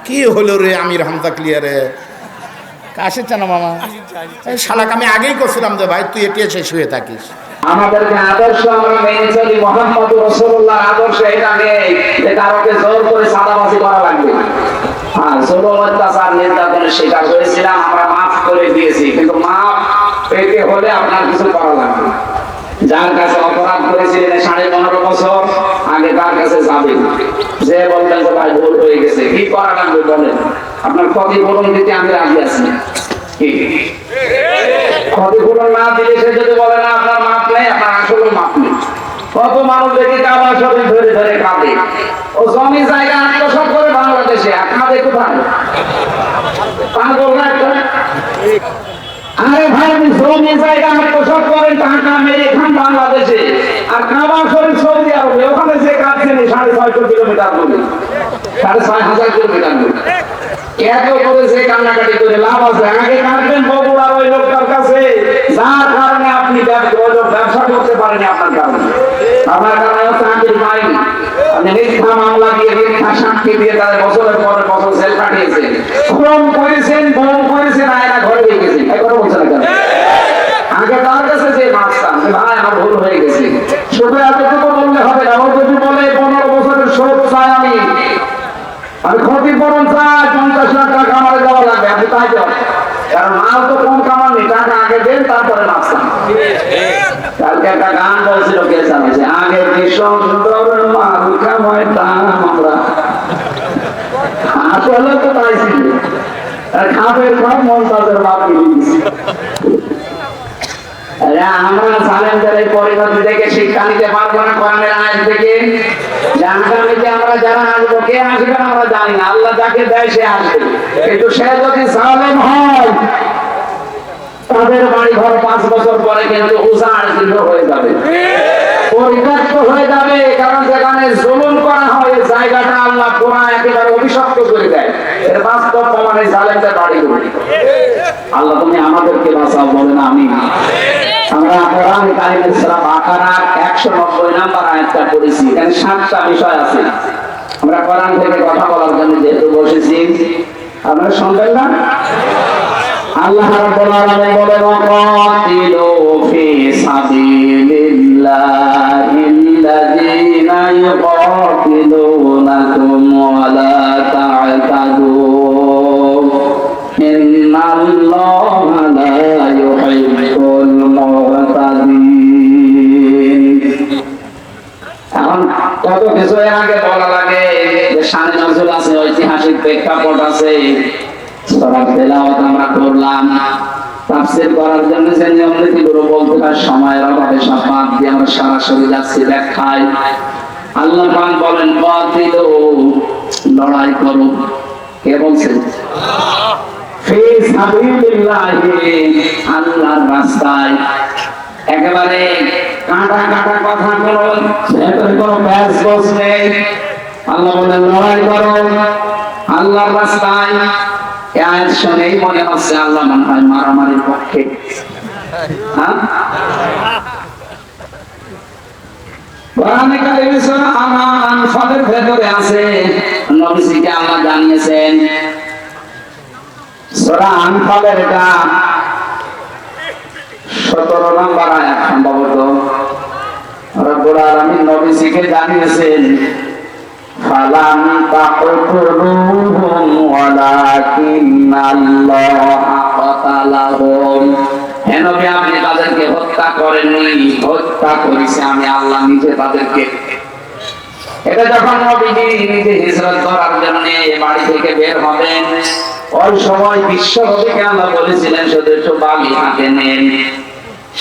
কি হলো রে আমির হামজা ক্লিয়ারে আসছে না মামা? শালাক আমি আগেই করছিলাম যে ভাই তুই এটি এসে শুয়ে থাকিস। আমাদেরকে আদর্শ আমরা মেনে চলি, মুহাম্মদ রাসূলুল্লাহ আদর্শ এটা নেই যে কারোকে জোর করে সাদাবাজি করা লাগবে। হ্যাঁ, জুলুম অত্যাচার নির্যাতনের শিকার হয়েছিলাম, আমরা মাফ করে দিয়েছি, কিন্তু মাফ পেতে হলে আপনার কিছু করা লাগবে। যার কাছে অপরাধ করেছিলেন 15.5 বছর আগে, তার কাছে যাবেন, যে বলবেন যে ভাই ভুল হয়ে গেছে, কি করা লাগবে বলেন, আপনার ক্ষতিপূরণ দিতে আমি রাজি আছি। কি ক্ষতিপূরণ না দিলে সে যদি বলে না আপনার মাপ নেই, আপনার আসলে মাপ নেই। কত মানুষ দেখি কাবা শরীফ ধরে ধরে কাঁদে, ও জমি জায়গা আত্মসাৎ করে বাংলাদেশে, আর কাঁদে কোথায়? পাগল না একটা? আরে ভাই, জমি জায়গা আত্মসাৎ করেন টাকা মেরে খান বাংলাদেশে, আর কাবা শরীফ সৌদি আরবে, ওখানে যে কাঁদছেন 650 কিলোমিটার দূরে, 6,500 কিলোমিটার দূরে। এত করে যে কান্নাকাটি করে লাভ আছে? আগে কাঁদবেন বগুড়ার ওই লোকটার কাছে, যার কারণে আপনি ব্যবসা করতে পারেন। আপনার কারণে, আপনার কারণে চাকরি পাইনি, আপনি মিথ্যা মামলা দিয়ে মিথ্যা সাক্ষী দিয়ে তাদের বছরের পরে বছর জেল কাটিয়েছেন, খুন করেছেন, বোম করেছেন, আয়না ঘরে হয়ে গেছে। এই কথা বলছেন না কেন? আগে তার কাছে যে মাছতাম যে ভাই আমার ভুল হয়ে গেছে, শুধু এতটুকু বললে হবে না। ও যদি বলে 15 বছরের শোধ চাই আমি ক্ষতিপূরণ চাই, 50 লাখ টাকা আমার দেওয়া লাগবে, আপনি তাই দেন, কারণ মাল তো কম কামাননি, টাকা আগে দেন তারপরে মাছতাম। কালকে একটা গান বলছিল, কে জানাইছে, আগে কি সুন্দর মাল কামাইতাম আমরা, আসলে তো তাই ছিল, খাবের সব মন তাদের বাপ দিয়েছি। আমরা জালেমদের এই পরিণতি থেকে শিক্ষা নিতে পারবো না। কোরআনের আয়াত থেকে আগামীতে আমরা যারা আসবো, কে আসবেন আমরা জানি না, আল্লাহ যাকে দেয় সে আসবে, কিন্তু সে যদি জালেম হয় তাদের বাড়ি ঘর 5 বছর পরে কিন্তু উজাড় হয়ে যাবে, পরিত্যক্ত হয়ে যাবে। কারণ যেখানে জুলুম করা হয় এই জায়গাটা আল্লাহ পুরা একেবারে অভিশপ্ত করে দেয়। এর বাস্তব প্রমাণে জালেমদের বাড়িগুলি। আল্লাহ তুমি আমাদেরকে বাঁচাও, বলেন আমিন। আমরা কোরআন কারিমের সূরা বাকারার 190 নম্বর আয়াতটা পড়েছি, এখানে 7টা বিষয় আছে। আমরা কোরআন থেকে কথা বলার জন্য যেহেতু বসেছি, আপনারা শুনবেন না? আল্লাহ রাব্বুল আলামিন বলেন, ওয়াকাতিলু ফি সাবিলিল্লাহিল্লাযীনা ইউকাতিলুনাকুম ওয়া লা তা'তাদু ইন্নাল্লাহা লা ইউহিব্বুল মু'তাদিন। এখন কত কিছু এর আগে বলা লাগে, যে শানে নজরুল আছে, ঐতিহাসিক প্রেক্ষাপট আছে। সূরা তেলাওয়াত আমরা করলাম, তাফসীর করার জন্য যে নিয়ম নীতিগুলো বলতে হয়, সময়ের অভাবে সব বাদ দিয়ে আমরা সরাসরি যাচ্ছি ব্যাখ্যায়। আল্লাহ পাক বলেন, কাতিলু, লড়াই করো। কে বলছেন? ফি সাবিলিল্লাহি, আল্লাহর রাস্তায়। একেবারে কাঁটা কাঁটা কথা বলুন, সেটার কোনো ব্যাস বস নেই। আল্লাহ বলেন লড়াই করো আল্লাহর রাস্তায়। এই আয়াত শুনেই মনে হচ্ছে আল্লাহ মনে হয় মারামারির পক্ষে। হ্যাঁ, কোরআনে কারিমে সূরা আনফালের ভেতরে আছে, নবীজিকে আল্লাহ জানিয়েছেন। সূরা আনফালের এটা 17 নম্বর আয়াত সম্ভবত। রব্বুল আলামিন নবীজিকে জানিয়েছেন, ফালাম তাকতুলুহুম ওয়ালাকিন্নাল্লাহা কাতালাহুম। হে নবী, আপনি তাদেরকে হত্যা করেননি, হত্যা করেছি আমি আল্লাহ নিজে তাদেরকে। এটা যখন নবীজি নিজে হিজরত করার জন্য বাড়ি থেকে বের হবেন, ওই সময় বিশ্ব নবীকে আল্লাহ বলেছিলেন শুধু একটু বালি হাতে নেন,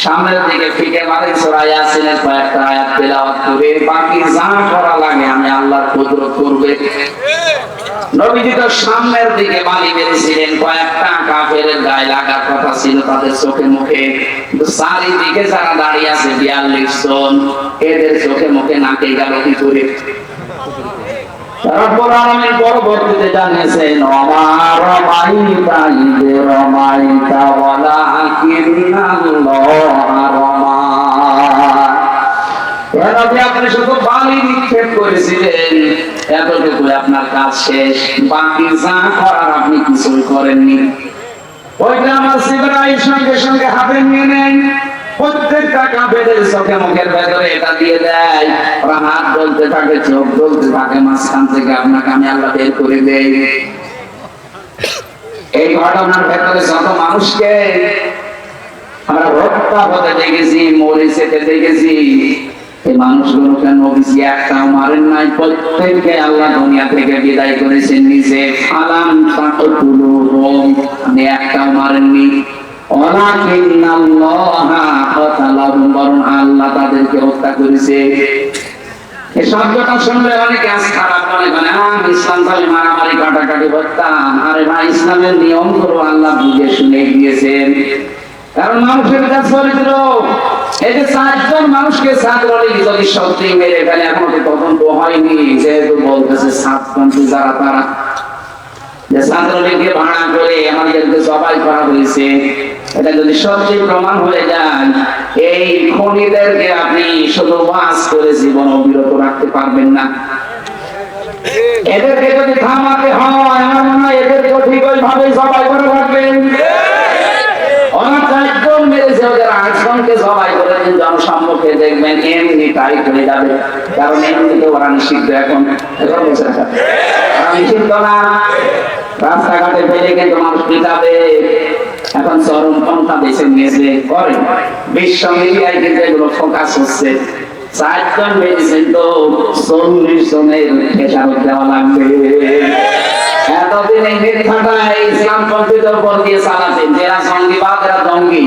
সামনের দিকে ফিকে মারে, সূরা ইয়াসিনের কয়েকটা আয়াত তেলাওয়াত করে বাকি যা করা লাগে আমি আল্লাহর কুদরত করবে। নবীজি তো সামনের দিকে বালি মেরেছিলেন, কয়েকটা কাফেরের গায়ে লাগার কথা ছিল তাদের চোখে মুখে, কিন্তু চারিদিকে যারা দাঁড়িয়ে আছে 42 জন, এদের চোখে মুখে নাকে গেল কি করে? রব্বুল আলামিন পরবর্তীতে জানিয়েছেন, ওমা রামাইতা ইয রামাইতা ওয়ালাকিন্নাল্লাহা রামা। আপনি শুধু বালি নিক্ষেপ করেছিলেন, এতটুকু আপনার কাজ শেষ। বাকি যা করার আপনি কিছুই করেননি। ওইটা আমার জিবরাইল সঙ্গে সঙ্গে হাতে নিয়ে নেন, প্রত্যেকটা কাফেরের চোখে মুখের ভেতরে এটা দিয়ে দেয়। ওরা হাত জ্বলতে থাকে, চোখ জ্বলতে থাকে, মাঝখান থেকে আপনাকে আমি আল্লাহ বের করে দেই। এই ঘটনার ভেতরে যত মানুষকে আমরা হত্যা হতে দেখেছি, মরে যেতে দেখেছি, এই মানুষগুলোকে নবীজি একটাও মারেন নাই। প্রত্যেককে আল্লাহ দুনিয়া থেকে বিদায় করেছেন নিজে। ফালাম তাকতুলুহুম, আপনি একটাও মারেননি। ওয়ালাকিন্নাল্লাহা কাতালাহুম, বরং আল্লাহ তাদেরকে হত্যা করেছে। এই শব্দটা শুনলে অনেকে আজ খারাপ মনে করে, ইসলাম তাহলে মারামারি কাটাকাটি হত্যা। আরে ভাই, ইসলামের নিয়ম গুলো আল্লাহ বুঝে শুনে দিয়েছেন। কারণ মানুষের যা চরিত্র, এই যে 4 জন মানুষকে ছাত্রলীগ যদি সত্যি মেরে ফেলে, এখন তদন্ত হয়নি, যেহেতু বলতেছে ছাত্রপন্থী যারা, তারা যে ছাত্রলীগকে ভাড়া করে আমাদেরকে জবাই করা হয়েছে, এটা যদি সত্যি প্রমাণ হয়ে যায়, এই খুনিদেরকে আপনি শুধু ওয়াজ করে জীবন অবিরত রাখতে পারবেন না। এদেরকে যদি থামাতে হয়, আমার মনে হয় এদেরকে ঠিক ওইভাবে জবাই করে রাখবেন। ওরা 4 জন মেরেছে, ওদের 8 জনকে জবাই করে দিন, জনসম্মুখে দেখবেন এমনি টাইট হয়ে যাবে। কারণ এমনিতে ওরা নিষিদ্ধ। এখন বলছে ওরা নিষিদ্ধ না, রাস্তাঘাটে ফেলে কিন্তু মানুষ পিটাবে। এখন চরম পন্থা বেছে নিয়েছে করে, বিশ্ব মিডিয়ায় কিন্তু এগুলো ফোকাস হচ্ছে। 4 জন মেরেছেন তো 40 জনের খেসারত দেওয়া লাগবে। এতদিন এই মিথ্যাটা ইসলাম পন্থীদের উপর দিয়ে চালাতেন, যারা জঙ্গিবাদ, এরা জঙ্গি।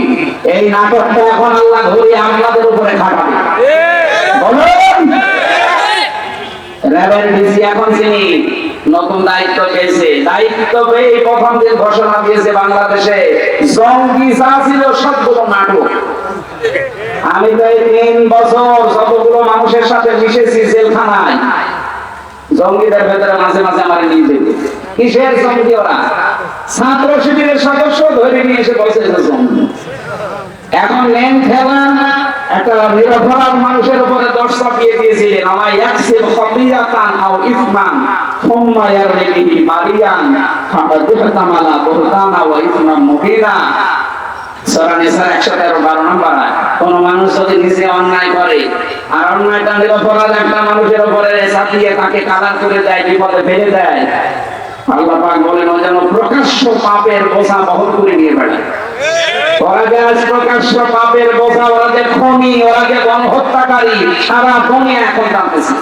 এই নাটকটা এখন আল্লাহ ঘুরিয়ে আপনাদের উপরে খাটাবে। বলুন, র্যাবের ডিসি এখন যিনি নতুন দায়িত্ব পেয়েছে, দায়িত্ব পেয়ে প্রথম দিন ঘোষণা দিয়েছে বাংলাদেশে জঙ্গি যা ছিল সবগুলো নাটক। আমি তো এই 3 বছর যতগুলো মানুষের সাথে মিশেছি জেলখানায়, জঙ্গিদের ভেতরে মাঝে মাঝে আমার নিয়ে যেত। কিসের জঙ্গি? ওরা ছাত্র শিবিরের সদস্য ধরে নিয়ে এসে বলছে জঙ্গি। এখন নেন খেলা একটা নিরপরাধ মানুষের উপরে দোষ চাপিয়ে দিয়েছিলেন, আমার ইয়াকসিব খাতিয়াতান আও ইসমান সুম্মা ইয়ারমিহি মারিয়ান ফাকাদ ইহতামালা বুহতানা ওয়া ইসমান মুবিনা। সূরা নিসা 113 নম্বর আয়াত। কোন মানুষ যদি নিজে অন্যায় করে আর অন্যায়টা নিরপরাধ একটা মানুষের উপরে চাপিয়ে তাকে কাদার করে দেয়, বিপদে ফেলে দেয়, আল্লাহ পাক বলেন ও যেন প্রকাশ্য পাপের বোঝা বহন করে নিয়ে বেড়ায়। ওরা যে আজ প্রকাশ্য পাপের বোঝা, ওরা যে খুনি, ওরা যে গণহত্যাকারী, সারা দুনিয়া এখন জানতেছে।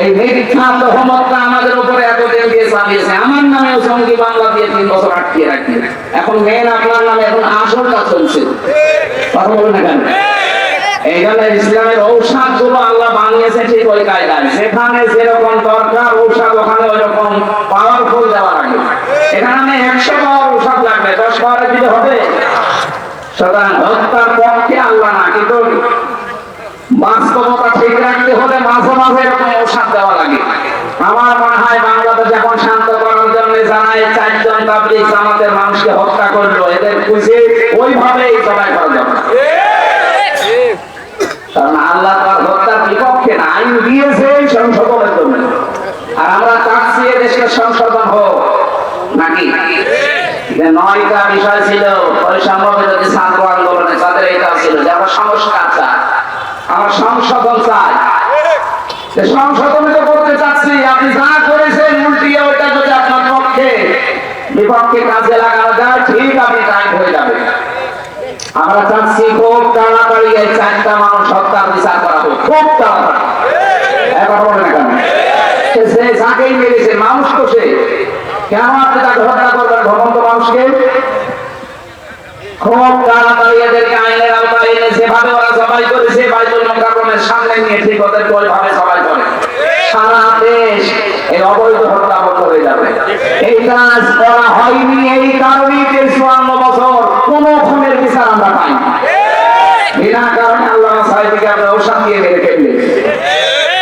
এই মিথ্যা তহমতটা আমাদের উপরে এতদিন দিয়ে চালিয়েছে। আমার নামেও জঙ্গি বাংলা দিয়ে 3 বছর আটকিয়ে রাখি। এখন মেন আপনার নামে এখন আসলটা চলছে। কথা বলুন না কেন? এই জন্য ইসলামের ঔষধ গুলো আল্লাহ বানিয়েছে ঠিক ওই কায়দায়। যেখানে যেরকম দরকার ঔষধ, ওখানে ওই রকম পাওয়ারফুল দেওয়া লাগে। এখানে 100 পাওয়ার ঔষধ লাগবে, 10 পাওয়ারে দিলে হবে? সুতরাং হত্যার পক্ষে আল্লাহ না, কিন্তু বাস্তবতা ঠিক রাখতে হলে মাঝে মাঝে এরকম ঔষধ দেওয়া লাগে। আমার মনে হয় বাংলাদেশ এখন শান্ত করার জন্য যারা এই 4 জন তাবলীগ জামাতের মানুষকে হত্যা করলো, এদের খুঁজে ওইভাবেই জবাই করা যাবে। কারণ আল্লাহ তার হত্যার বিপক্ষে না, আইন দিয়েছে সংশোধনের জন্য। আর আমরা চাচ্ছি দেশের সংশোধন হোক নাকি? যে 9টা বিষয় ছিল বৈষম্য বিরোধী ছাত্র আন্দোলনে, তাদের এটা ছিল যে আমরা সংস্কার চাই, আমরা সংশোধন চাই। সংশোধন তো করতে চাচ্ছি, আপনি যা করেছেন উল্টিয়ে ওইটা যদি আপনার পক্ষে বিপক্ষে কাজে লাগানো যায়, ঠিক আপনি টাইট হয়ে যাবে। আমরা চাচ্ছি খুব তাড়াতাড়ি এই 4টা মানুষ হত্যার বিচার করা হোক, খুব তাড়াতাড়ি। এখন বলেন কেন? সে যাকেই মেরেছে মানুষ তো সে, কেন আপনি তাকে হত্যা করবেন ভবন্ত মানুষকে? খুব তাড়াতাড়ি এদেরকে আইনের আওতায় এনে যেভাবে ওরা জবাই করেছে বাইতুল মুকাররমের সামনে নিয়ে ঠিক ওদের ওইভাবে জবাই করে, সারা দেশ এই অবৈধ হত্যা বন্ধ হয়ে যাবে। এই কাজ করা হয়নি, এই কারণেই 54 বছর কোন খুনের বিচার আমরা পাই না। বিনা কারণে আল্লাহ সাহেবকে আমরা ঔষধ দিয়ে মেরে ফেললে,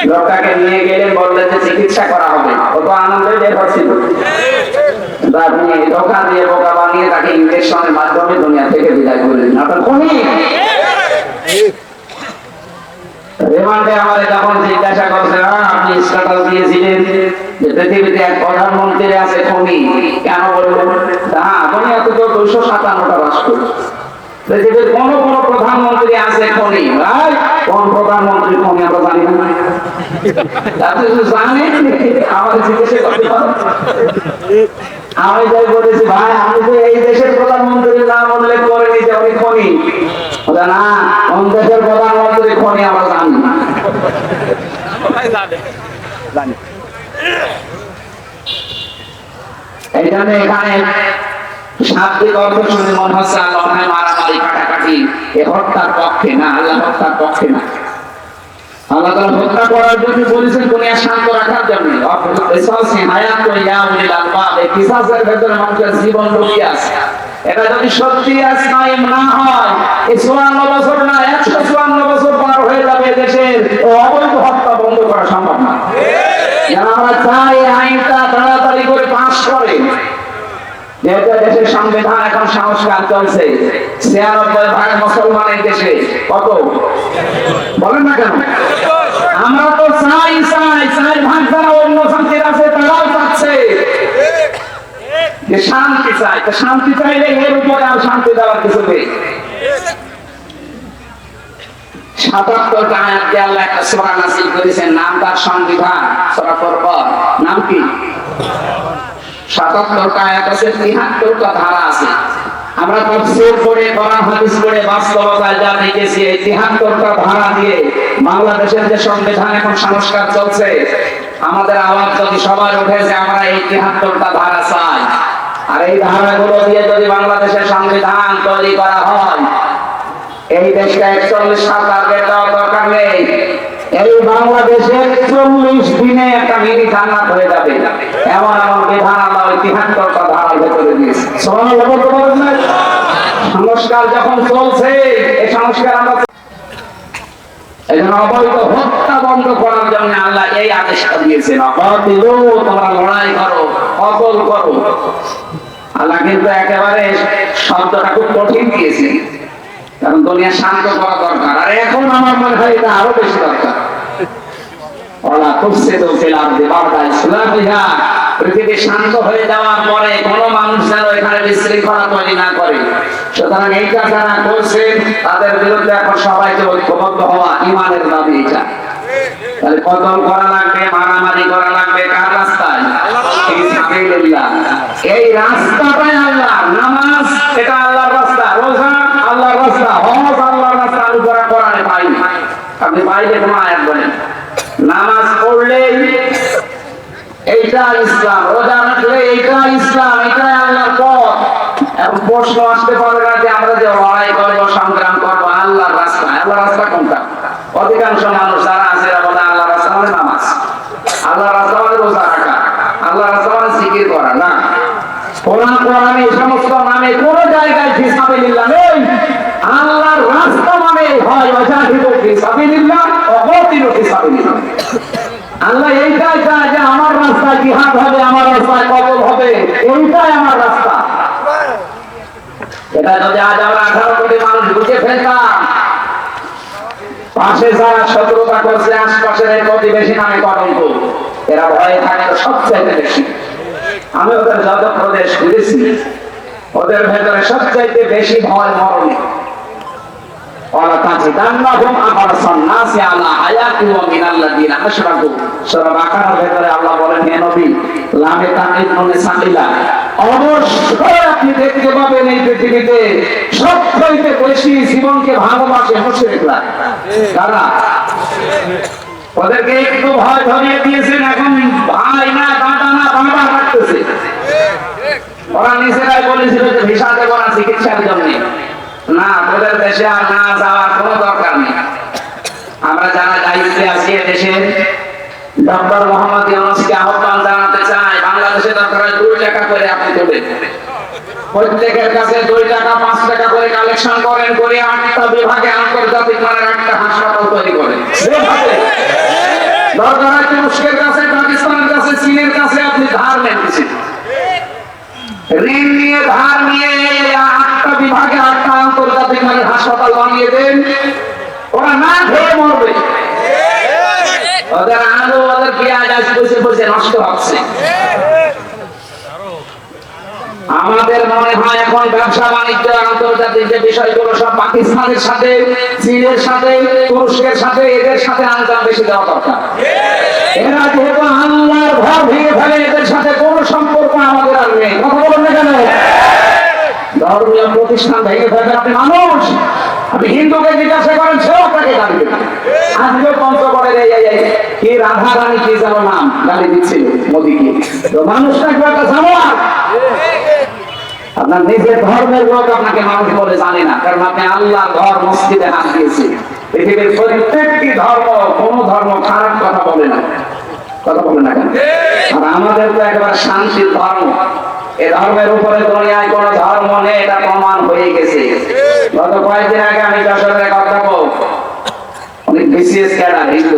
লোকটাকে নিয়ে গেলে বললেন যে চিকিৎসা করা হবে, কত আনন্দে বের হচ্ছিল। আপনি ধোকা দিয়ে বোকা বানিয়ে তাকে ইনজেকশনের মাধ্যমে দুনিয়া থেকে বিদায় করে দিন। আপনার খুনি রিমান্ডে আমাদের যখন জিজ্ঞাসা করছে, আপনি স্ট্যাটাস দিয়েছিলেন যে পৃথিবীতে এক প্রধানমন্ত্রী আছে খনি, কেন বললেন? হ্যাঁ, দুনিয়াতে তো 257টা রাষ্ট্র, পৃথিবীর কোন কোন প্রধানমন্ত্রী আছে খনি। ভাই, কোন প্রধানমন্ত্রী খনি আমরা জানি না? আপনি তো জানেন, আমাদের জিজ্ঞাসা করতে পারেন। আমি যাই বলেছি, ভাই আমি তো এই দেশের প্রধানমন্ত্রীর নাম উল্লেখ করিনি যে উনি খনি। না, কোন দেশের প্রধানমন্ত্রী খনি আমরা জানি না। এই জন্য এখানে শাব্দিক অর্থ শুনে মনে হচ্ছে আল্লাহ মারামারি কাটাকাটি এ হত্যার পক্ষে না, আল্লাহ হত্যার পক্ষে না। আল্লাহ তাআলা হত্যা করার জন্য বলেছেন দুনিয়া শান্ত রাখার জন্য। এই কিসাসের ভেতরে মানুষের জীবন লুকিয়ে আছে। এটা যদি সত্যি ইসলাম না হয়, এই 54 বছর না 154 বছর পার হয়ে যাবে, দেশের অবৈধ হত্যা বন্ধ করা সম্ভব না। আমরা চাই আইনটা তাড়াতাড়ি করে পাস করে, যেহেতু দেশের সংবিধান এখন সংস্কার চলছে। 96% মুসলমানের দেশে, কত বলেন না কেন? আমরা তো চাই 4 ভাগ যারা অন্য শান্তির আছে তারাও চাচ্ছে যে শান্তি চাই। তো শান্তি চাইলে এর উপরে আর শান্তি দেওয়ার কিছু নেই। 77টা আয়াত দিয়ে আল্লাহ একটা সূরা নাযিল করেছেন, নাম তার সংবিধান, সূরা ফুরকান। নাম কি? 77টা আয়াত আছে, 73টা ধারা আছে। আমরা তাফসীর পড়ে, কোরআন হাদিস পড়ে বাস্তবতায় যা দেখেছি, এই 73টা ধারা দিয়ে বাংলাদেশের যে সংবিধান এখন সংস্কার চলছে, আমাদের আওয়াজ যদি সবার উঠে যে আমরা এই 73টা ধারা চাই, আর এই ধারাগুলো দিয়ে যদি বাংলাদেশের সংবিধান তৈরি করা হয়, এই দেশটা 41 সাল টার্গেট দেওয়ার দরকার নেই। এই বাংলাদেশে 40 দিনে একটা মিনি জান্নাত হয়ে যাবে, এমন এমন বিধান আল্লাহ ওই 73টা ধারার ভেতরে দিয়েছে। সুবহানাল্লাহ বলতে পারেন না? সংস্কার যখন চলছে, এই সংস্কার আমরা এই জন্য অবৈধ হত্যা বন্ধ করার জন্য আল্লাহ এই আদেশটা দিয়েছেন, অবাতিলু, তোমরা লড়াই করো, কতল করো। আল্লাহ কিন্তু একেবারে শব্দটা খুব কঠিন দিয়েছে, কারণ দুনিয়া শান্ত করা দরকার। আর এখন আমার মনে হয় এটা আরো বেশি দরকার। পৃথিবী শান্ত হয়ে যাওয়ার পরে কোন মানুষ যেন এখানে বিশৃঙ্খলা তৈরি না করে। সুতরাং এইটা যারা করছেন তাদের বিরুদ্ধে এখন সবাইকে ঐক্যবদ্ধ হওয়া ইমানের দাবি। এটা তাহলে কতল করা লাগবে, মারামারি করা লাগবে কার রাস্তায়? এই রাস্তাটাই আল্লাহ। নামাজ এটা আল্লাহর রাস্তা, রোজা আল্লাহর রাস্তা, হজ আল্লাহর রাস্তা। আলু করা কোরআনে পাই, আপনি বাইরে কোনো আয়াত বলেন। নামাজ পড়লেই এইটা ইসলাম, রোজা রাখলে এইটা ইসলাম, এটাই আল্লাহর পথ। এখন প্রশ্ন আসতে পারে না যে আমরা যে লড়াই করবো, সংগ্রাম করবো আল্লাহর রাস্তায়, আল্লাহর রাস্তা কোনটা? অধিকাংশ মানুষ যারা আছে এরা বলে আল্লাহর রাস্তা মানে নামাজ, আল্লাহর রাস্তা মানে রোজা রাখা, আল্লাহর রাস্তা মানে জিকির করা। না, কোরআনে এই সমস্ত নামে কোন জায়গায় ফিসাবিলিল্লাহ নেই। আল্লাহর রাস্তা মানে হয় ওয়াজাহিদু ফিসাবিলিল্লাহ ওয়া কাতিলু ফিসাবিলিল্লাহ। আল্লাহ এইটাই চায় যে আমার রাস্তায় জিহাদ হবে, আমার রাস্তায় কতল হবে, এইটাই আমার রাস্তা। এটা যদি আজ আমরা 18 কোটি মানুষ বুঝে ফেলতাম, পাশে যারা শত্রুতা করছে আশপাশের এই প্রতিবেশী নামে কলঙ্ক, এরা ভয়ে থাকে তো সবচেয়ে বেশি। আমি ওদের যত প্রদেশ ঘুরেছি, ওদের ভেতরে সবচাইতে বেশি ভয় মরণে। ওরা তাজিদান্নাহুম আহরাসান নাসি আলা হায়াতি ওয়া মিনাল্লাযিনা আশরাকু। সূরা বাকারার ভেতরে আল্লাহ বলেন, হে নবী, লামে তাকিদ নুনে সাকিলা, অবশ্যই আপনি দেখতে পাবেন এই পৃথিবীতে সবচাইতে বেশি জীবনকে ভালোবাসে মুশরিকরা। কারা? ওদেরকে একটু ভয় ধরিয়ে দিয়েছেন, এখন ভাই না দাদা না বাবা রাখতেছে। ওরা নিজেরাই বলেছিল যে ভিসা দেব না চিকিৎসার জন্য। না, তোদের দেশে আর না যাওয়ার কোনো দরকার নেই। আমরা যারা দায়িত্বে আছি দেশে, ডক্টর মোহাম্মদ ইউনূসকে আহ্বান জানাতে চাই, বাংলাদেশে দরকার হয় 2 টাকা করে আপনি দেবেন, প্রত্যেকের কাছে 2 টাকা 5 টাকা করে কালেকশন করেন, করে 8টা বিভাগে আন্তর্জাতিক মানের 8টা হাসপাতাল তৈরি করেন। দরকার হয় তুরস্কের কাছে, পাকিস্তানের কাছে, চীনের কাছে আপনি ধার নেন, কিছু ঋণ নিয়ে ধার নিয়ে 8টা বিভাগে 8টা আন্তর্জাতিক মানের হাসপাতাল বানিয়ে দেন, ওরা না খেয়ে মরবে। ওদের আলু ওদের পেঁয়াজ আজ বসে বসে নষ্ট হচ্ছে। আমাদের মনে হয় এখন ব্যবসা বাণিজ্য আন্তর্জাতিক যে বিষয়গুলো সব পাকিস্তানের সাথে, চীনের সাথে, তুরস্কের সাথে, এদের সাথে আঞ্জাম বেশি দেওয়া দরকার। এরা যেহেতু আল্লাহর ঘর ভেঙে ফেলে, এদের সাথে কোনো সম্পর্ক আমাদের আর নেই। কথা বলেন না কেন? ধর্মীয় প্রতিষ্ঠান ভেঙে ফেলে আপনি মানুষ, আপনি হিন্দুকে জিজ্ঞাসা করেন, সেও আপনাকে গালি দেবে। আজকে পঞ্চগড়ের কি রাধা রানী কি যেন নাম গালি দিচ্ছিল মোদীকে, তো মানুষটা একটু একটা জানোয়ার। আপনার নিজের ধর্মের লোক আপনাকে মানুষ বলে জানে না, কারণ আপনি আল্লাহ ঘর মসজিদে হাত দিয়েছেন। পৃথিবীর প্রত্যেকটি ধর্ম, কোন ধর্ম খারাপ কথা বলে না, কথা বলে না কেন? আর আমাদের তো একেবারে শান্তির ধর্ম। এই ধর্মের উপরে দুনিয়ায় কোন ধর্ম নেই, এটা প্রমাণ হয়ে গেছে। গত কয়েকদিন আগে আমি যশোরের কথা অনেক বিসিএস ক্যাডার হিন্দু,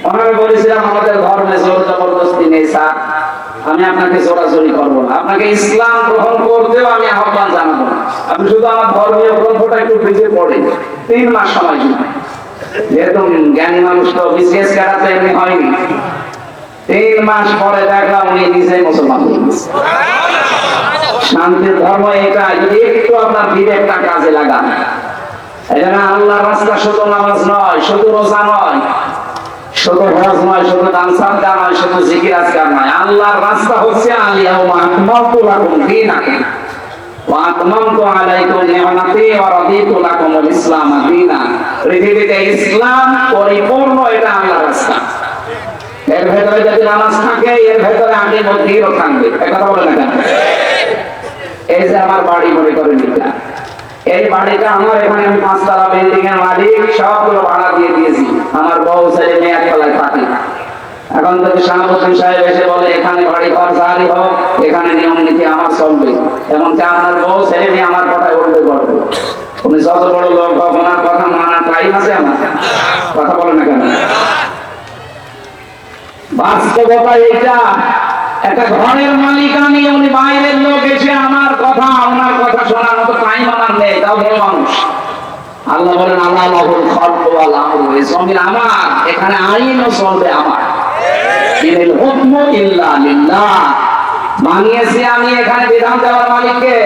ওনাকে বলেছিলাম আমাদের ধর্মে জোর জবরদস্তি নেই স্যার, আমি আপনাকে জোরাজোরি করবো না, আপনাকে ইসলাম গ্রহণ করতেও আমি আহ্বান জানাবো না, আপনি শুধু আমার ধর্মীয় গ্রন্থটা একটু বুঝে পড়ে 3 মাস সময় দিন। যেহেতু জ্ঞানী মানুষ তো বিসিএস ক্যাডার তো এমনি হয়নি। 3 মাস পরে দেখলাম উনি নিজেই মুসলমান হয়ে গেছে। শান্তির ধর্ম এটা, যদি একটু আপনার বিবেকটা কাজে লাগান। এজন্য আল্লাহর রাস্তা শুধু নামাজ নয়, শুধু রোজা নয়, শুধু হজ নয়, শুধু দান সাদকা নয়, শুধু জিকির আজকার নয়। আল্লাহর রাস্তা হচ্ছে আলিয়াউমা আকমালতু লাকুম দীনাকুম ওয়া আতমামতু আলাইকুম নি'মাতি ওয়া রাদিতু লাকুমুল ইসলাম দীনান। পৃথিবীতে ইসলাম পরিপূর্ণ, এটা আল্লাহর রাস্তা। এর ভেতরে যদি নামাজ থাকে, এর ভেতরে আগে মধ্যেও থাকবে। কথা বলে না কেন? এই যে আমার বাড়ি মনে করেন এটা, এই বাড়িটা আমার, এখানে আমি 5 তলা বিল্ডিং এর মালিক, সবগুলো ভাড়া দিয়ে দিয়েছি। আমার বউ ছেলে মেয়ে একতলায় থাকে। এখন যদি শাহাবুদ্দিন সাহেব এসে বলে এখানে বাড়ি ঘর জারি হোক, এখানে নিয়ম নীতি আমার চলবে, এবং আপনার বউ ছেলে মেয়ে আমার কথায় উঠবে পড়বে। উনি যত বড় লোক হোক, ওনার কথা মানার টাইম আছে আমার? কথা বলে না কেন? বাস্তবতা এইটা। একটা ঘরের মালিক আমি, উনি বাইরের লোক এসে আমার কথা, ওনার কথা শোনার মতো টাইম আমার নেই, তাও মেয়ে মানুষ। আল্লাহ বলেন আল্লাহ লাহুল খালকু ওয়াল আমরু, এই জমিন আমার, এখানে আইনও চলবে আমার। ইনিল হুকমু ইল্লা লিল্লাহ, বানিয়েছি আমি এখানে বিধান দেওয়ার মালিককে।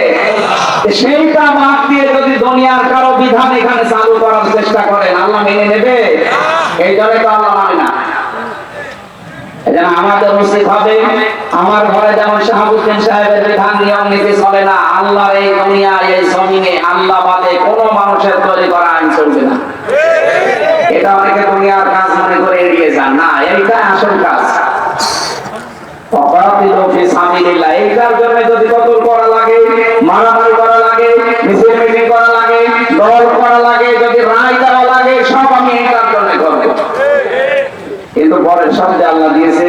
সেইটা বাদ দিয়ে যদি দুনিয়ার কারো বিধান এখানে চালু করার চেষ্টা করেন, আল্লাহ মেনে নেবে? এই জন্য তো আল্লাহ মানে না। আমাদের উচিত হবে, আমার ঘরে যেমন শাহাবুদ্দিন সাহেবের বিধান নিয়ম নীতি চলে না, আল্লাহর এই দুনিয়ায় এই জমিনে আল্লাহ বাদে কোনো মানুষের তৈরি করা আইন চলবে না। এটা অনেকে দুনিয়ার কাজ মনে করে এড়িয়ে যান, না, এইটা আসল কাজ। এইটার জন্য যদি কতল করা লাগে, মারামারি করা লাগে, মিছিল মিটিং করা লাগে, দল করা লাগে, যদি রায় দেওয়া লাগে, সব আমি এইটার জন্য করবো। কিন্তু পরের শব্দে আল্লাহ দিয়েছেন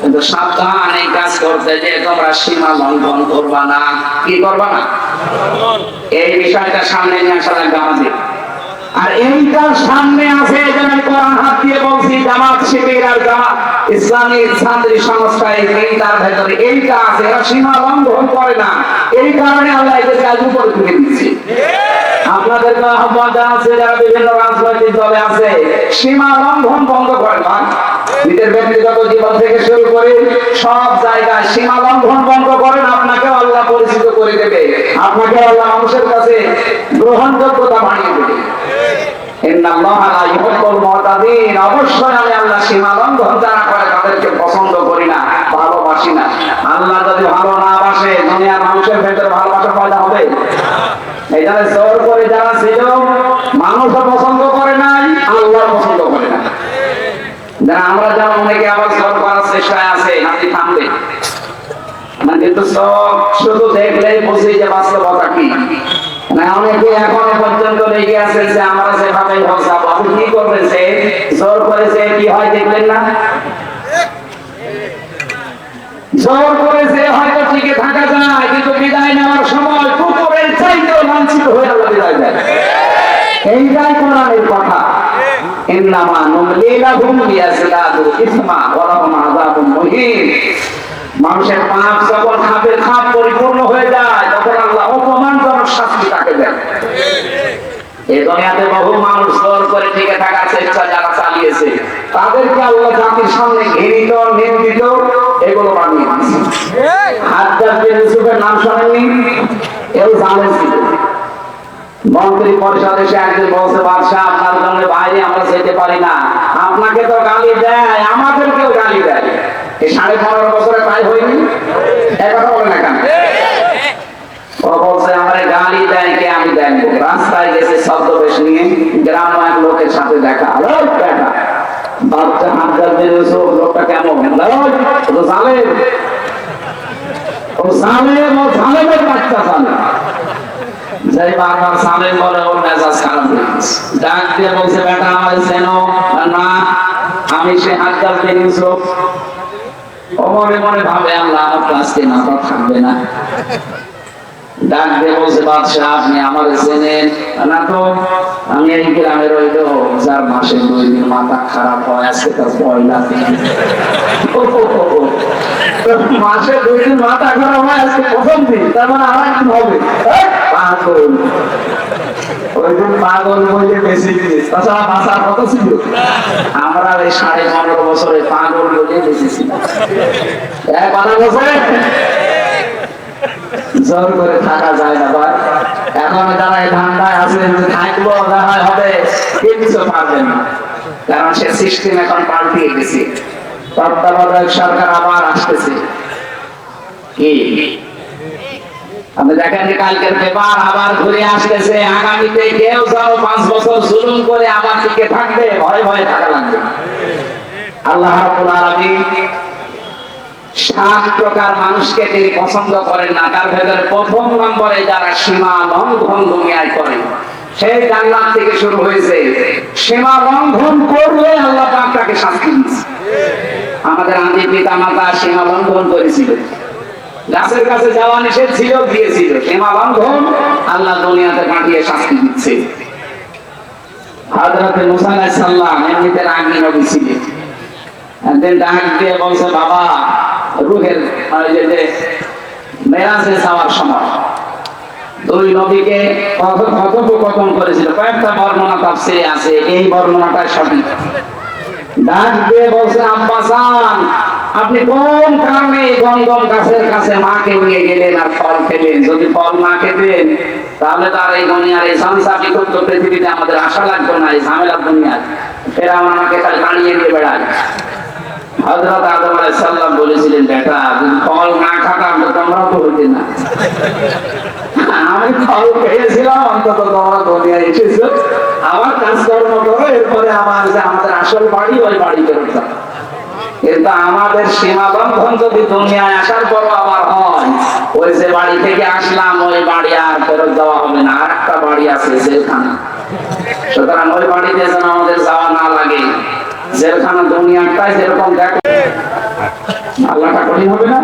কিন্তু সাবধান এই কাজ করতে, যে তোমরা সীমা লঙ্ঘন করবা না। কি করবা না? এই বিষয়টা সামনে নিয়ে আসা লাগবে আমাদের। আর এইটা সামনে আছে, যেন কোরআন হাত দিয়ে বলছি, জামাত শিবির আর জামাত ইসলামী ছাত্রী সংস্থা, এই তিনটার ভেতরে এইটা আছে, এরা সীমা লঙ্ঘন করে না। এই কারণে আল্লাহ এদের কাজ উপরে তুলে দিচ্ছে। আপনাদের আহ্বান জানাচ্ছে যারা বিভিন্ন রাজনৈতিক দলে আছে, সীমা লঙ্ঘন বন্ধ করেন না। নিজের ব্যক্তিগত জীবন থেকে শুরু করে সব জায়গায় সীমা লঙ্ঘন বন্ধ করেন, আপনাকে আল্লাহ পরিচিত করে দেবে, আপনাকে আল্লাহ মানুষের কাছে গ্রহণযোগ্যতা বানিয়ে দেবে। অবশ্যই আমি আল্লাহ সীমা লঙ্ঘন যারা করে তাদেরকে পছন্দ করি না, ভালোবাসি না। আল্লাহ যদি ভালো না বাসে, দুনিয়ার মানুষের ভেতরে ভালোবাসা পয়দা হবে? এখানে জোর করে যারা ছিল, মানুষও পছন্দ করে নাই, আল্লাহ পছন্দ করে না। আমরা যেমন অনেকে আবার জোর করার চেষ্টায় আছে, আপনি থামবে কিন্তু সব শুধু দেখলেই বুঝি যে বাস্তবতা কি। অনেকে এখনো পর্যন্ত লেগে আছে যে আমরা যেভাবেই হোক যাবো। আপনি কি করবেন? সে জোর করেছে, কি হয় দেখলেন না? জোর করেছে হয়তো টিকে থাকা যায়, কিন্তু বিদায় নেওয়ার সময় কুকুরের চাইতেও লাঞ্ছিত হয়ে আল্লাহ বিদায় দেয়। এইটাই কোরআনের কথা। ইন্নামা নুমলি লাহুম লিয়াজদাদু ইসমা ওয়া লাহুম আযাবুন মুহিন। মানুষের পাপ যখন খাপের খাপ পরিপূর্ণ হয়ে যায় তখন আল্লাহ অপমানজনক শাস্তি তাকে দেন। এই দুনিয়াতে বহু মানুষ জোর করে টিকে থাকার চেষ্টা যারা চালিয়েছে তাদেরকে আল্লাহ জাতির সামনে ঘৃণিত, নিন্দিত এগুলো বানিয়ে দিয়েছে। হাজ্জাজ বিন ইউসুফের নাম শোনেননি? এও জালেম ছিল। মন্ত্রী পরিষদ এসে একদিন বলছে, বাদশাহ আপনার জন্য বাইরে আমরা যেতে পারি না, আপনাকে তো গালি দেয়, আমাদেরকেও গালি দেয়। এই 15.5 বছরে তাই হয়নি? কথা বলে না কেন? ও বলছে আমার গালি দেয় কে, আমি দেখবো। রাস্তায় গেছে ছদ্মবেশ নিয়ে, গ্রাম এক লোকের সাথে দেখা। বাচ্চা হাজ্জাজ বিন ইউসুফ লোকটা কেমন? ও জালেম, ও জালেম, ও জালেমের বাচ্চা জালেম। যাই বারবার সালেম বলে ওর মেজাজ খারাপ হয়ে গেছে। ডাক দিয়ে বলছে, বেটা আমার চেনো না? আমি সে হাজ্জাজ বিন ইউসুফ। ও মনে মনে ভাবে আল্লাহ আমার কাছে না থাকবে না। ডাক দিয়ে বলছে, বাদশাহ আপনি আমার চেনেন না? তো আমি এই গ্রামের ওই তো যার মাসে 2 দিন মাথা খারাপ হয়, আজকে তার পয়লা দিন। মাসে 2 দিন মাথা খারাপ হয়, আজকে প্রথম দিন, তার মানে আর একদিন হবে। পাগল, ওই দিন পাগল বলে বেশি জিনিস, তাছাড়া বাঁচার কথা ছিল। আমরা এই 15.5 বছরে পাগল বলে বেঁচেছিলাম। কথা বলছে জোর করে থাকা যায় না ভাই। এখন যারা এই ধান্দায় আছে থাকবো দেখা হবে, কেউ কিছু পারবে না, কারণ সে সিস্টেম এখন পাল্টিয়ে গেছে। তত্ত্বাবধায়ক সরকার আবার আসতেছে। কি আপনি দেখেন যে কালকের পেপার আবার ঘুরে আসতেছে, আগামীতে কেউ যেন 5 বছর জুলুম করে আবার টিকে থাকবে, ভয় ভয়ে থাকা লাগবে। আল্লাহ রাব্বুল আলামিন 7 প্রকার মানুষকে তিনি পছন্দ করেন না, তার ভেতরে প্রথম নম্বরে যারা সীমা লঙ্ঘন দুনিয়ায় করে, সেই জান্নাত থেকে শুরু হয়েছে। সীমা লঙ্ঘন করলে আল্লাহ পাক তাকে শাস্তি দিয়েছে। আমাদের আদি পিতা মাতা সীমা লঙ্ঘন করেছিল, গাছের কাছে যাওয়া নিষেধ ছিল, দিয়েছিল। সীমা লঙ্ঘন আল্লাহ দুনিয়াতে পাঠিয়ে শাস্তি দিচ্ছে। হযরত মুসা আলাইহিস সালাম এমনিতে রাগী নবী ছিলেন। একদিন ডাক দিয়ে বলছে, বাবা রূহের যে মেরাজে যাওয়ার সময় 2 নবীকে কথোপকথন করেছিল। কয়েকটা বর্ণনা তাফসীরে আছে, এই বর্ণনাটাই সঠিক। ডাক দিয়ে বলছে, আব্বা জান আপনি কোন কারণে গন্ধম গাছের কাছে মাকে নিয়ে গেলেন আর ফল খেলেন? যদি ফল না খেতেন তাহলে তার এই দুনিয়ার এই সংসার বিকল্প পৃথিবীতে আমাদের আশা লাগবে না, এই ঝামেলার দুনিয়ায়। ফেরাউন আমাকে তাই বানিয়ে দিয়ে বেড়ায়। হযরত আদম আলাইহিস সালাম বলেছিলেন, বেটা যদি ফল না খাতাম তো তোমরা তো হইতে না। আমি ফল খেয়েছিলাম, অন্তত তোমরা দুনিয়ায় এসেছো, আমার কাজকর্ম করো, এরপরে আমাদের আসল বাড়ি ওই বাড়িতে উঠতাম। কিন্তু আমাদের সীমা লঙ্ঘন যদি দুনিয়ায় আসার পর আবার হয়, ওই যে বাড়ি থেকে আসলাম ওই বাড়ি আর ফেরত যাওয়া হবে না, আর একটা বাড়ি আছে জেলখানা। সুতরাং ওই বাড়িতে যেন আমাদের যাওয়া না লাগে। জেলখানা দুনিয়াটাই যেরকম দেখো, আল্লাহটা কঠিন হবে না?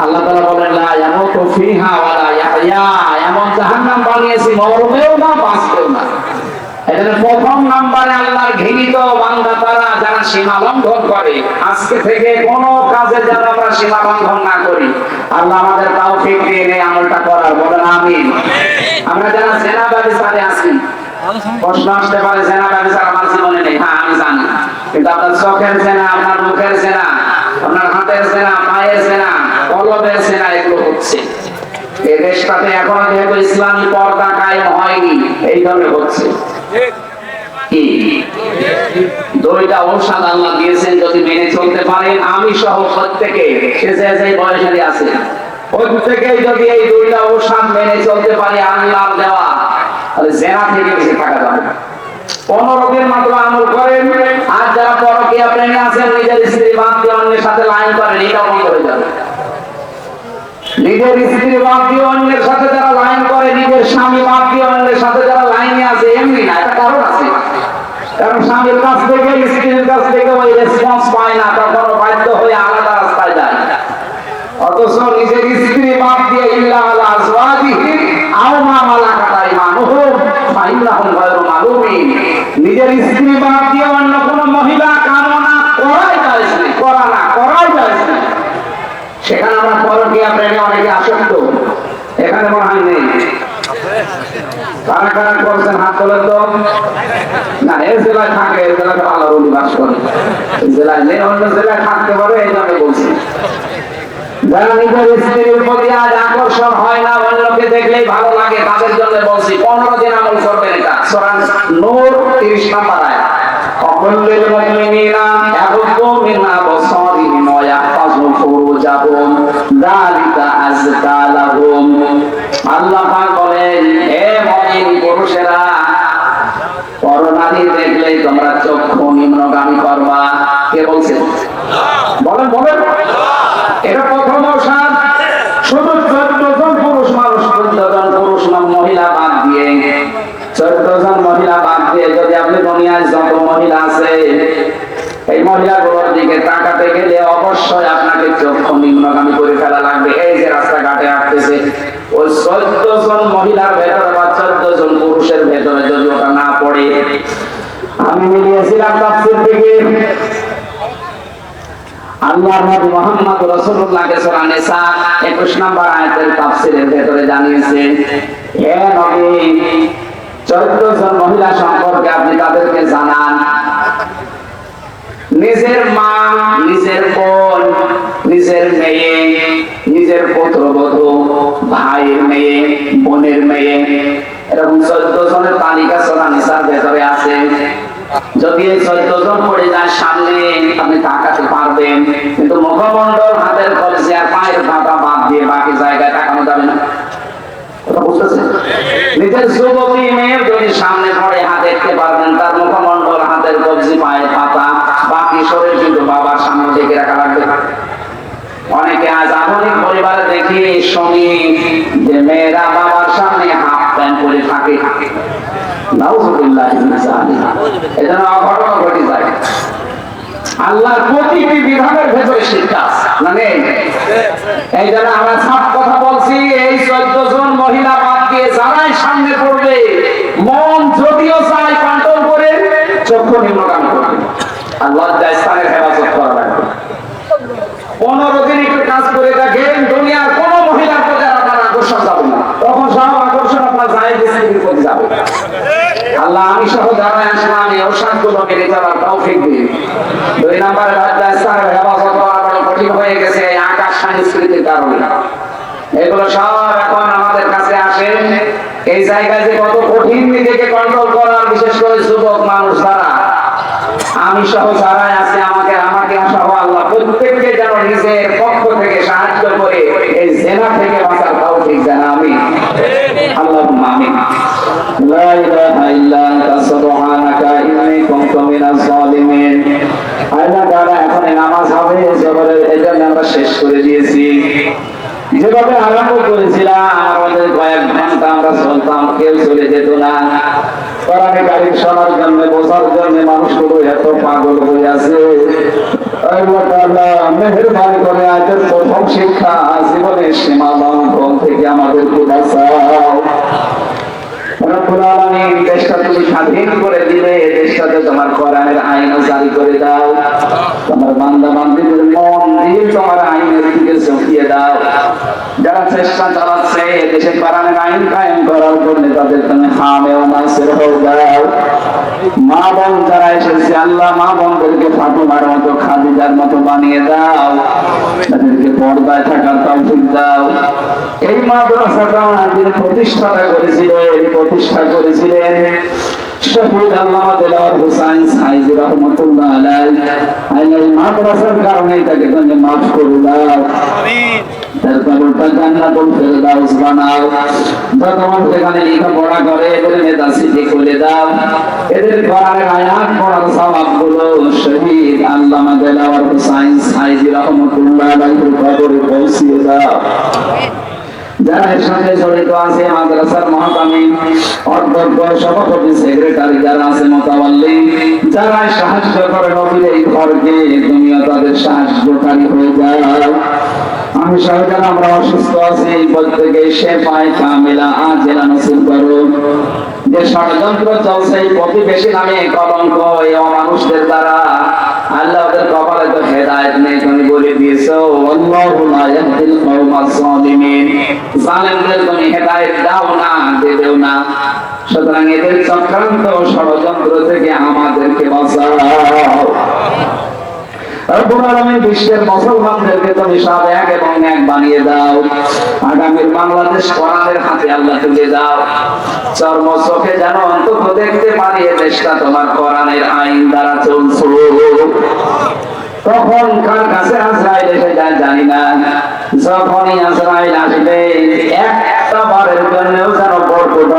আল্লাহ তাআলা বলেন, লা ইয়ামুতু ফিহা ওয়া লা ইয়াহইয়া, এমন জাহান্নাম বানিয়েছি মরবেও না বাঁচবেও না। এখানে প্রথম নম্বরে আল্লাহর ঘৃণিত বান্দা তারা যারা সীমা লঙ্ঘন করে। আজকে থেকে কোনো কাজে যেন আমরা সীমা লঙ্ঘন না করি। আল্লাহ আমাদের তৌফিক দিন এই আমলটা করার, বলেন আমিন। আমরা যারা জেনা ব্যভিচারে আছি, প্রশ্ন আসতে পারে জেনা ব্যভিচার আমার জীবনে নেই। হ্যাঁ আমি জানি, কিন্তু আপনার চোখের জেনা, আপনার মুখের জেনা, আপনার হাতের জেনা, পায়ের জেনা, কলবের জেনা এগুলো হচ্ছে। এই দেশটাতে এখনো যেহেতু ইসলামী পর্দা কায়েম হয়নি, এই ধরনের হচ্ছে। কি 2টা ঔষধ আল্লাহ দিয়েছেন, যদি মেনে চলতে পারেন, আমি সহ প্রত্যেকে, সে যে বয়সে আছে প্রত্যেকেই যদি এই 2টা ঔষধ মেনে চলতে পারে আল্লাহর দেওয়া, তাহলে জেনা থেকে বেঁচে থাকা যাবে। 15 দিন মাত্র আমল করেন, আর যারা পরকীয়া প্রেমে আছেন, নিজের স্ত্রী বাদ দিয়ে অন্যের সাথে লাইন করেন, এটা বন্ধ হয়ে যাবে। নিজের স্ত্রী বাদ দিয়ে অন্যের সাথে যারা লাইন করে, নিজের স্বামী বাদ দিয়ে অন্যের সাথে যারা লাইনে আছে, এমনি না, এটা কারণ আছে। কারণ স্বামীর কাছ থেকে স্ত্রীর কাছ থেকে ওই রেসপন্স পায় না, তখন বাধ্য হয়ে আলাদা রাস্তায় যায়। অথচ নিজের স্ত্রী বাদ দিয়ে ইল্লা আলা আজওয়াজিহি আও মা মালাকাত আইমানুহুম ফাইন্নাহুম গায়রু মালুমিন, নিজের স্ত্রী বাদ দিয়ে অন্য কোন মহিলা কামনা করাই যায় না, করাই যায় না। সেখানে আমরা পরকীয়া প্রেমে অনেকে আসক্ত, এখানে মনে হয় নেই। কারা কারা করছেন হাত তোলেন তো। না, এই জেলায় থাকে, এই জেলাতে ভালো রুলি বাস করে, এই জেলায় নেই, অন্য জেলায় থাকতে পারে, এই জন্য বলছি। যারা নিজের স্ত্রীর প্রতি আজ আকর্ষণ হয় না, অন্যকে দেখলেই ভালো লাগে, তাদের জন্য বলছি 15 দিন আমল করবেন এটা। সূরা নূর 30 নম্বর আয়াত। অকুল্লিল মুমিনিনা ইয়াগুদ্দু মিন আবসারিহিম ওয়া ইয়াহফাযু ফুরুজাহুম যালিকা আযকা লাহুম। আল্লাহ পাক বলেন, হে মুমিন পুরুষেরা, পরনারী দেখলেই তোমরা চক্ষু নিম্নগামী করবা। কে বলছেন? বলেন বলেন। এটা প্রথম ঔষধ। শুধু 14 জন পুরুষ মানুষ, 14 জন পুরুষ মহিলা বাদ দিয়ে, 14 জন মহিলা বাদ দিয়ে যদি আপনি দুনিয়ায় যত মহিলা আছে এই মহিলাগুলোর দিকে তাকাতে গেলে অবশ্যই আপনাকে চক্ষু নিম্নগামী করে ফেলা লাগবে। এই যে রাস্তাঘাটে আসতেছে, ওই 14 জন মহিলার ভেতরে বা 14 জন পুরুষের ভেতরে যদি ওটা না পড়ে, আমি মিলিয়েছিলাম তাফসীর থেকে, আল্লাহর নবী মুহাম্মদ রাসূলুল্লাহ সূরা নিসা 21 নম্বর আয়াতের তাফসীরের ভেতরে জানিয়েছেন, হে নবী, 14 জন মহিলা সম্পর্কে আপনি তাদেরকে জানান। নিজের মা, নিজের বোন, নিজের মেয়ে, নিজের পুত্রবধূ, ভাইয়ের মেয়ে, বোনের মেয়ে, এরকম 14 জনের তালিকা সূরা নিসার ভেতরে আছে। যদি এই 14 জন পড়ে যায় সামনে, আপনি তাকাতে পারবেন, কিন্তু মুখমণ্ডল, হাতের কলসি আর পায়ের পাতা বাদ দিয়ে বাকি জায়গায় তাকানো যাবে না। নিজের যুবতী মেয়ের যদি সামনে পড়ে, হাত দেখতে পারবেন, তার মুখমণ্ডল, হাতের কলসি, পায়ের পাতা, বাকি শরীর কিন্তু বাবার সামনে দেখে রাখা লাগবে। অনেকে আজ আধুনিক পরিবারে দেখি শুনি যে মেয়েরা বাবার সামনে হাফ প্যান্ট পরে থাকে। এজন্য অঘটন ঘটে যায়। আল্লাহর প্রতিটি বিধানের ভেতরে শিক্ষা আছে, মানে এই জন্য আমরা সব কথা বলছি। এই 14 জন মহিলা বাদ দিয়ে যারাই সামনে পড়বে, মন যদিও চাই কন্ট্রোল করে চক্ষু নিম্নগামী করবে। আর লজ্জায় স্থানের হেফাজত করা লাগবে। 15 দিন একটু কাজ করে দেখেন, দুনিয়ার কোন মহিলার প্রতি আপনার আকর্ষণ যাবে না, তখন সব আকর্ষণ আপনার জায়েজ স্ত্রীর প্রতি যাবে। আল্লাহ আমি সহ যারা আসলাম এই ঔষধগুলো মেনে চলার তৌফিক দিন। 2 নম্বরে লজ্জায় স্থানের হেফাজত করা বড় কঠিন হয়ে গেছে এই আকাশ সংস্কৃতির কারণে। এগুলো সব এখন আমাদের কাছে আসে। এই জায়গায় যে কত কঠিন নিজেকে কন্ট্রোল করার, বিশেষ করে যুবক মানুষ যারা, আমি সহ যারা আছে, আমাকে সহ আল্লাহ প্রত্যেককে যেন নিজের পক্ষ থেকে সাহায্য করে এই জেনা থেকে বাঁচার তৌফিক দেন। আমিন, আল্লাহুম্মা আমিন। লা ইলাহা ইল্লা আনতা সুবহানাকা ইন্নী কুনতু মিনাজ জালিমিন। আল্লাহ তাআলা এখন নামাজ হবে জোহরের, এজন্য আমরা শেষ করে দিয়েছি। যেভাবে আরম্ভ করেছিলাম, আমাদের কয়েক ঘন্টা আমরা চলতাম, কেউ চলে যেত না। কোরআনে কারীম শোনার জন্য, বোঝার জন্য মানুষগুলো এত পাগল হয়ে আছে। আল্লাহ তাআলা মেহেরবানি করে আজকের প্রথম শিক্ষা, জীবনের সীমা লঙ্ঘন থেকে আমাদেরকে বাঁচাও। রব্বুল আলামিন, দেশটা তুমি স্বাধীন করে দিলে, দেশটাতে তোমার কোরআনের আইন জারি করে দাও। তোমার বান্দা বান্দীদের মন দিয়ে তোমার আইনের দিকে ঝুঁকিয়ে দাও। যারা চেষ্টা চালাচ্ছে দেশে কোরআনের আইন কায়েম করার জন্য, তাদের তুমি হামে ও নাসির হয়ে দাও। মা বোন যারা এসেছে, আল্লাহ মা বোনদেরকে ফাতেমার মতো, খাদিজার মতো বানিয়ে দাও। তাদেরকে পর্দায় থাকার তৌফিক দাও। এই মাদ্রাসাটা যিনি প্রতিষ্ঠা করেছিলেন শহীদ আল্লামা দেলোয়ার হোসেন সাইজি রহমাতুল্লাহ আলাইহি, এই মাদ্রাসার কারণে তাকে তুমি মাফ করে দাও। আমিন। তার কবরটা জান্নাতুল ফেরদাউস বানাও। যতক্ষণ সেখানে লেখাপড়া করে এদের মেধাসিটি করে দাও। এদের কোরআনের আয়াত পড়ার সওয়াবগুলো শহীদ আল্লামা দেলোয়ার হোসেন সাইজি রহমাতুল্লাহ আলাইহির কবরে পৌঁছিয়ে দাও। যারা এর সঙ্গে জড়িত আছে, মাদ্রাসার মহাতামিম, অধ্যক্ষ, সভাপতি, সেক্রেটারি যারা আছে, মোতাওয়াল্লি, যারা সাহায্য করে নবীর এই ঘরকে, তুমিও তাদের সাহায্যকারী হয়ে যাও। আমি সরকার, আমরা অসুস্থ আছি, প্রত্যেকে শেফায়ে কামিলা আজেলা নসিব করো। যে ষড়যন্ত্র চলছে এই প্রতিবেশী নামে কলঙ্ক, এই অমানুষদের দ্বারা, আল্লাহ ওদের কপালে তো হেদায়েত নেই, তুমি বলে দিয়ে দিয়েছো, আল্লাহু লা ইয়াহদিল কওমাস সালিমিন, জালেমদের তুমি হেদায়েত দাও না, দেও না। সুতরাং এদের চক্রান্ত ষড়যন্ত্র থেকে আমাদেরকে বাঁচাও। রব্বুল আলামিন বিশ্বের মুসলমানদেরকে তুমি সব এক এবং এক বানিয়ে দাও। আগামীর বাংলাদেশ কোরআনের হাতে আল্লাহ তুলে দাও। চর্ম চোখে যেন অন্তত দেখতে পারি এ দেশটা তোমার কোরআনের আইন দ্বারা চলছে। তখন কার কাছে আজরাইল এসে যায় জানি না, যখনই আজরাইল আসবে একটা বারের জন্যও যেন বরকত